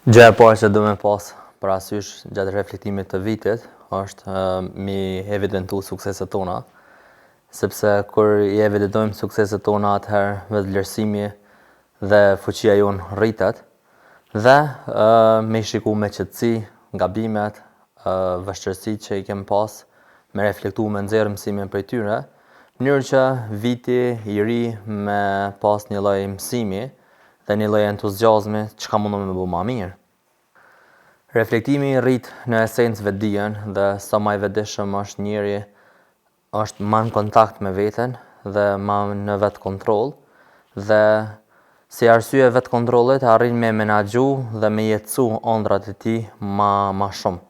Gjëja e parë që do me pas parasysh gjatë reflektimit të vitit është mi evidentu sukseset tona, sepse kur i evidentojmë sukseset tona, atëherë vetëvlerësimi dhe fuqia jonë rritet dhe me i shiku me qetësi gabimet, vështirësitë që i kem pas, me reflektu, me nxjerrë mësime prej tyre, në mënyrë që viti i ri me pas një lloj mësimi dhe një lloj entuziazmi çka mundem me bëu më mirë. Reflektimi rrit në esencë vetdijen dhe sa më i vetëdijshëm është njeri, është më në kontakt me veten dhe më në vetë kontroll dhe si arsye vetë kontrollit arrin me menaxhu dhe me jetësu ëndrat e tij më shumë.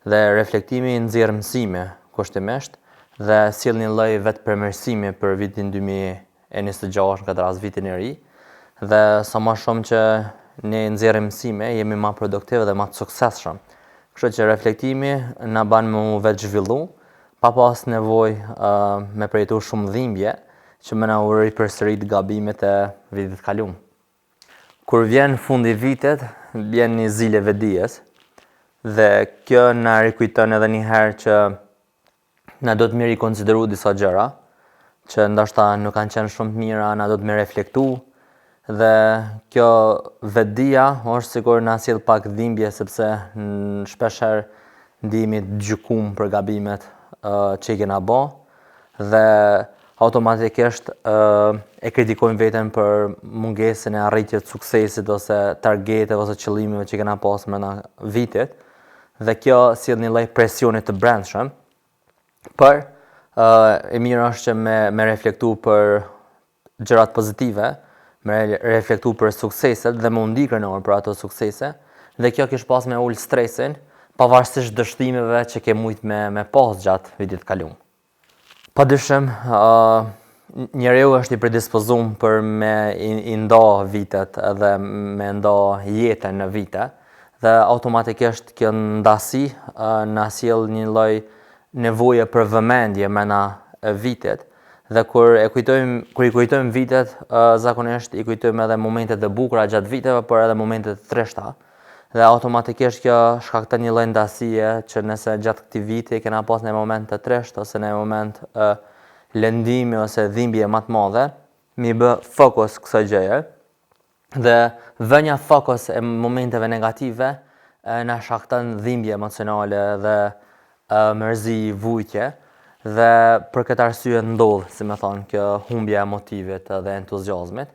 Dhe reflektimi nxjerr mësime kushtimisht dhe sjell një lloj vetëpërmirësimi për vitin 2026, këtë rast vitin e ri, dhe sa më shumë që ne nxjerrim mësime, jemi më produktiv dhe më të suksesshëm. Kështu që reflektimi na bën me u vetë zhvillu, pa pas nevojë me përjetu shumë dhimbje që më na u ripërsërit gabimet e vitit kaluar. Kur vjen fundi i vitit, vjen një zile vetdijes dhe kjo na rikujton edhe një herë që na do të mirë i konsideru disa gjëra që ndoshta nuk kanë qenë shumë të mira, na do të mirë reflektu dhe kjo vetdia është sikur na sjell pak dhimbje sepse shpeshherë ndihemi të gjykuar për gabimet që i kena bë dhe automatikisht e kritikojmë veten për mungesën e arritjes të suksesit ose targeteve ose qëllimeve që kena pas brenda vitit dhe kjo sjell një lloj presioni të brendshëm. Por e mirë është që me reflektu për gjërat pozitive, me reflektu për sukseset dhe me u ndikënor për ato suksese, dhe kjo kish pas me ul stresin pavarësisht dështimeve që ke mujt me pas gjatë vitit kaluar. Padyshim, njeriu është i predispozuar për me i nda vitet edhe me nda jetën në vite dhe automatikisht kjo ndasi na sjell një lloj nevoje për vëmendje brenda vitit dhe kur i kujtojmë vitet, zakonisht i kujtojmë edhe momentet e bukura gjatë viteve, por edhe momentet e trishta dhe automatikisht kjo shkakton një lloj ndasie që nëse gjatë këtij viti kena pas një moment të trishtë ose një moment lëndimi ose dhimbje më të madhe, mi bë fokus kësaj gjëje dhe vënia fokus e momenteve negative na shkakton dhimbje emocionale dhe mërzi, vujtje dhe për këtë arsye ndodh, si më thon, kjo humbja e motivit dhe entuziazmit.